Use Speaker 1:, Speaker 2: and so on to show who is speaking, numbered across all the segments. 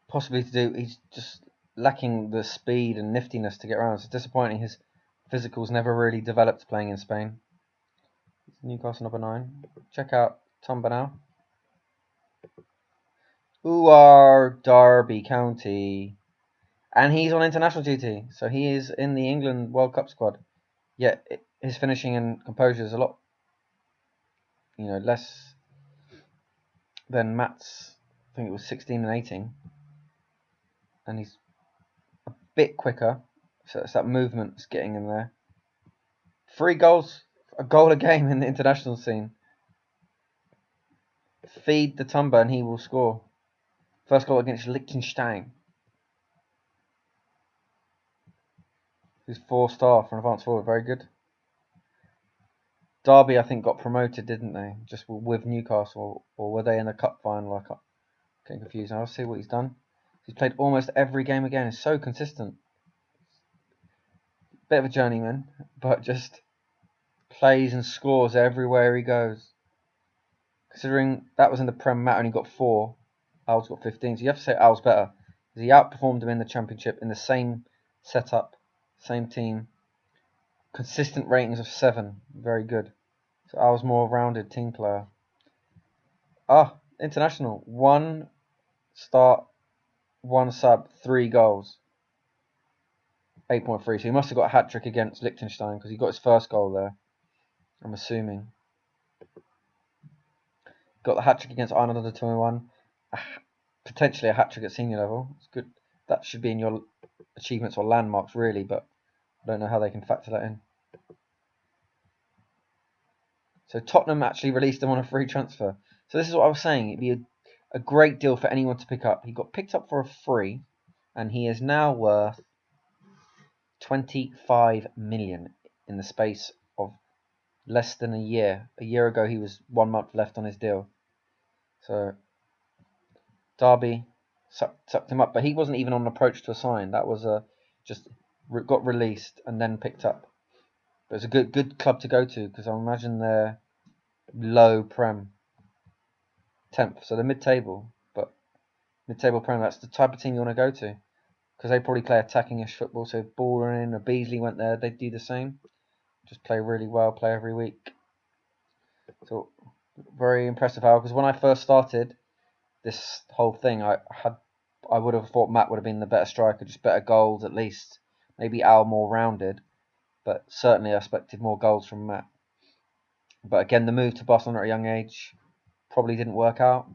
Speaker 1: possibly to do. He's just lacking the speed and niftiness to get around. It's disappointing. His physicals never really developed playing in Spain. Newcastle number 9. Check out Tomba now. Derby County. And he's on international duty. So he is in the England World Cup squad. Yet his finishing and composure is a lot, less than Matt's. I think it was 16 and 18. And he's a bit quicker. So it's that movement that's getting in there. 3 goals, a goal a game in the international scene. Feed the Tumba and he will score. First goal against Liechtenstein. Who's 4-star for an advanced forward. Very good. Derby, I think, got promoted, didn't they? Just with Newcastle. Or were they in a cup final? I can't get confused. I'll see what he's done. He's played almost every game again. He's so consistent. Bit of a journeyman, but just plays and scores everywhere he goes. Considering that was in the Prem, Matt only got 4. Al's got 15. So you have to say Al's better. Because he outperformed him in the Championship in the same setup, same team. Consistent ratings of 7. Very good. So Al's more rounded team player. International. 1 start, 1 sub, 3 goals. 8.3. So he must have got a hat-trick against Liechtenstein because he got his first goal there. I'm assuming. Got the hat-trick against Ireland under 21. Potentially a hat-trick at senior level. It's good. That should be in your achievements or landmarks, really, but I don't know how they can factor that in. So Tottenham actually released him on a free transfer. So this is what I was saying. It'd be a great deal for anyone to pick up. He got picked up for a free, and he is now worth 25 million in the space of less than a year. A year ago, he was 1 month left on his deal. So Derby sucked him up, but he wasn't even on approach to a sign. That was just got released and then picked up. But it's a good club to go to because I imagine they're low Prem, 10th, so they're mid-table. But mid-table Prem, that's the type of team you want to go to because they probably play attacking-ish football. So if Ballin or Beasley went there, they'd do the same. Just play really well, play every week. So very impressive, Al. Because when I first started this whole thing, I would have thought Matt would have been the better striker, just better goals at least. Maybe Al more rounded, but certainly I expected more goals from Matt. But again, the move to Barcelona at a young age probably didn't work out.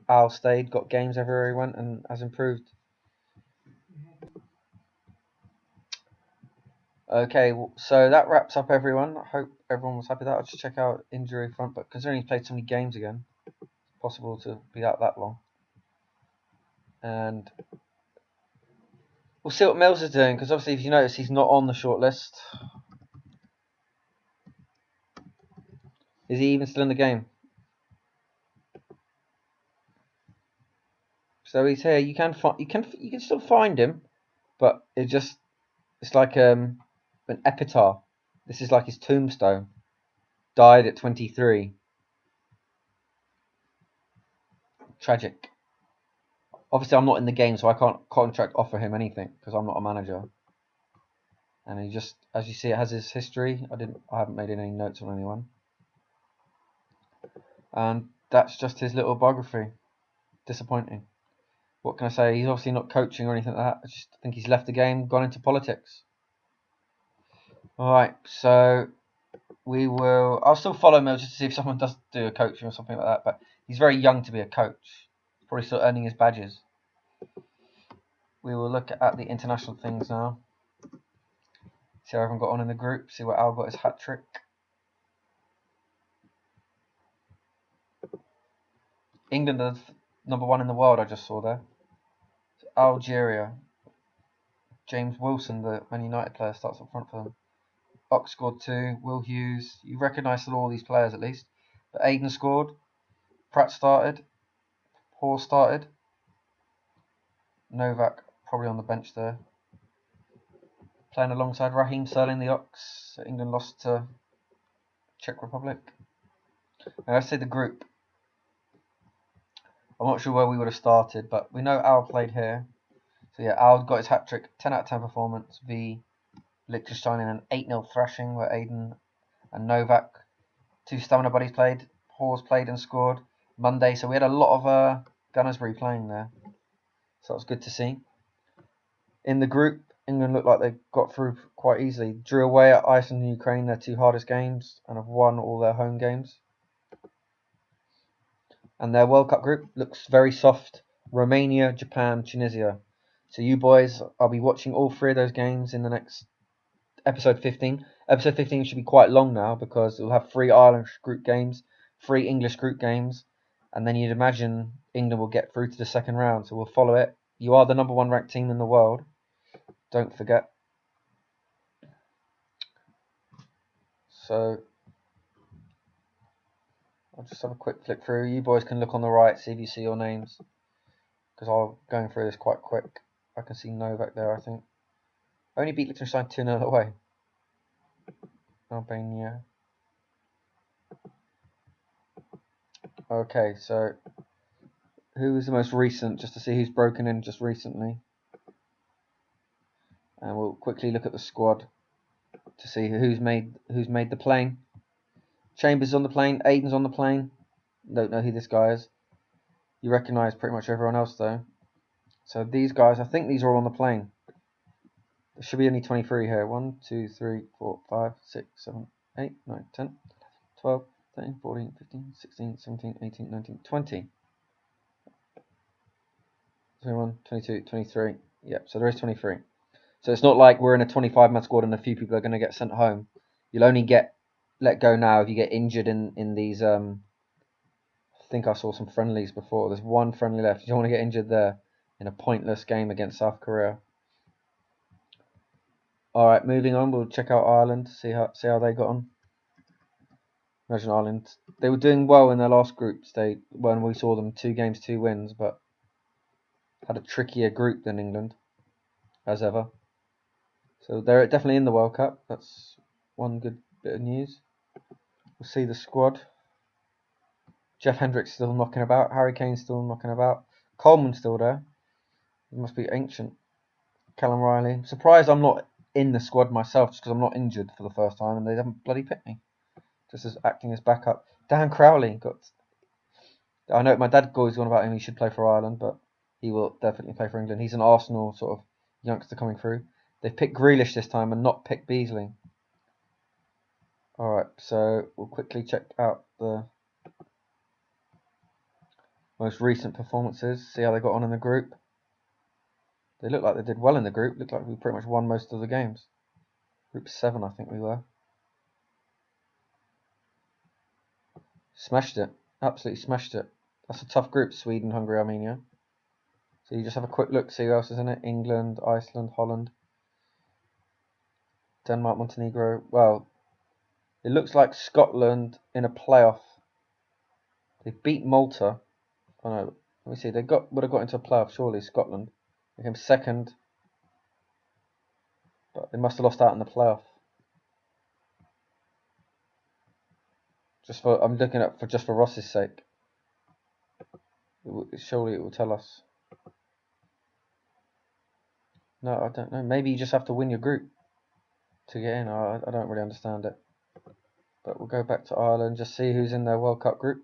Speaker 1: Al stayed, got games everywhere he went, and has improved. Okay, so that wraps up everyone. I hope everyone was happy with that. I'll just check out injury front, but considering he's played so many games again, it's possible to be out that long. And we'll see what Mills is doing, because obviously if you notice, he's not on the short list. Is he even still in the game? So he's here. You can still find him, but it's like an epitaph. This is like his tombstone. Died at 23. Tragic. Obviously, I'm not in the game, so I can't contract offer him anything because I'm not a manager. And he just, as you see, it has his history. I haven't made any notes on anyone. And that's just his little biography. Disappointing. What can I say? He's obviously not coaching or anything like that. I just think he's left the game, gone into politics. Alright, so I'll still follow Mill just to see if someone does do a coaching or something like that. But he's very young to be a coach. He's probably still earning his badges. We will look at the international things now. See how everyone got on in the group. See what Al got his hat trick. England are number 1 in the world, I just saw there. Algeria. James Wilson, the Man United player, starts up front for them. Ox scored 2. Will Hughes. You recognise all these players at least. But Aiden scored. Pratt started. Hoare started. Novak probably on the bench there. Playing alongside Raheem Sterling, the Ox. England lost to Czech Republic. Now let's see the group. I'm not sure where we would have started, but we know Al played here. So yeah, Al got his hat-trick, 10 out of 10 performance, v Liechtenstein in an 8-0 thrashing where Aiden and Novak, two stamina buddies, played. Hawes played and scored Monday, so we had a lot of Gunnersbury playing there. So that was good to see. In the group, England looked like they got through quite easily. Drew away at Iceland and Ukraine, their two hardest games, and have won all their home games. And their World Cup group looks very soft. Romania, Japan, Tunisia. So you boys, I'll be watching all three of those games in the next episode 15. Episode 15 should be quite long now because it'll have 3 Irish group games, 3 English group games, and then you'd imagine England will get through to the second round. So we'll follow it. You are the number 1 ranked team in the world. Don't forget. So I'll just have a quick flick through. You boys can look on the right, see if you see your names, because I'm going through this quite quick. I can see Novak there, I think. Only beat Liechtenstein 2-0 away. Albania. Okay, so who was the most recent, just to see who's broken in just recently. And we'll quickly look at the squad to see who's made the plane. Chambers on the plane, Aiden's on the plane. Don't know who this guy is. You recognise pretty much everyone else though. So these guys, I think these are all on the plane. There should be only 23 here. 1, 2, 3, 4, 5, 6, 7, 8, 9, 10, 12, 13, 14, 15, 16, 17, 18, 19, 20. 21, 22, 23. Yep, so there is 23. So it's not like we're in a 25-man squad and a few people are going to get sent home. You'll only get let go now if you get injured in these. I think I saw some friendlies before. There's one friendly left. You don't want to get injured there in a pointless game against South Korea. All right, moving on. We'll check out Ireland. See how they got on. Imagine Ireland. They were doing well in their last group stage when we saw them 2 games, 2 wins, but had a trickier group than England, as ever. So they're definitely in the World Cup. That's one good bit of news. We'll see the squad. Jeff Hendrick's still knocking about. Harry Kane's still knocking about. Coleman's still there. He must be ancient. Callum Riley. Surprised I'm not in the squad myself just because I'm not injured for the first time and they haven't bloody picked me. Just as acting as backup. Dan Crowley got. I know my dad always gone about him. He should play for Ireland, but he will definitely play for England. He's an Arsenal sort of youngster coming through. They've picked Grealish this time and not picked Beasley. Alright, so we'll quickly check out the most recent performances, see how they got on in the group. They look like they did well in the group. Looked like we pretty much won most of the games. Group 7, I think we were. Smashed it. Absolutely smashed it. That's a tough group, Sweden, Hungary, Armenia. So you just have a quick look, see who else is in it. England, Iceland, Holland, Denmark, Montenegro. Well, it looks like Scotland in a playoff. They beat Malta. Oh no, let me see. They would have got into a playoff, surely, Scotland. They came second. But they must have lost out in the playoff. I'm looking at just for Ross's sake. Surely it will tell us. No, I don't know. Maybe you just have to win your group to get in. I don't really understand it. But we'll go back to Ireland, just see who's in their World Cup group.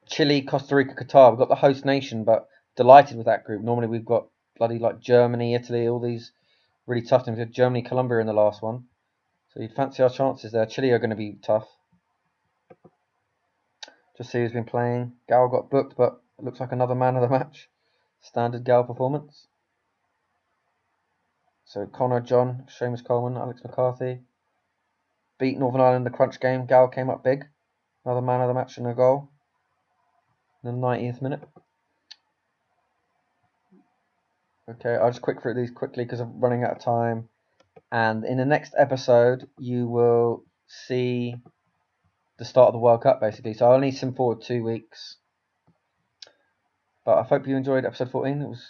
Speaker 1: Chile, Costa Rica, Qatar. We've got the host nation, but delighted with that group. Normally we've got bloody like Germany, Italy, all these really tough teams. We had Germany, Colombia in the last one. So you'd fancy our chances there. Chile are going to be tough. Just see who's been playing. Gal got booked, but it looks like another man of the match. Standard Gal performance. So Connor, John, Seamus Coleman, Alex McCarthy. Beat Northern Ireland in the crunch game. Gal came up big. Another man of the match and a goal. In the 90th minute. Okay, I'll just quick through these quickly because I'm running out of time. And in the next episode, you will see the start of the World Cup, basically. So I'll only sim forward 2 weeks. But I hope you enjoyed episode 14. It was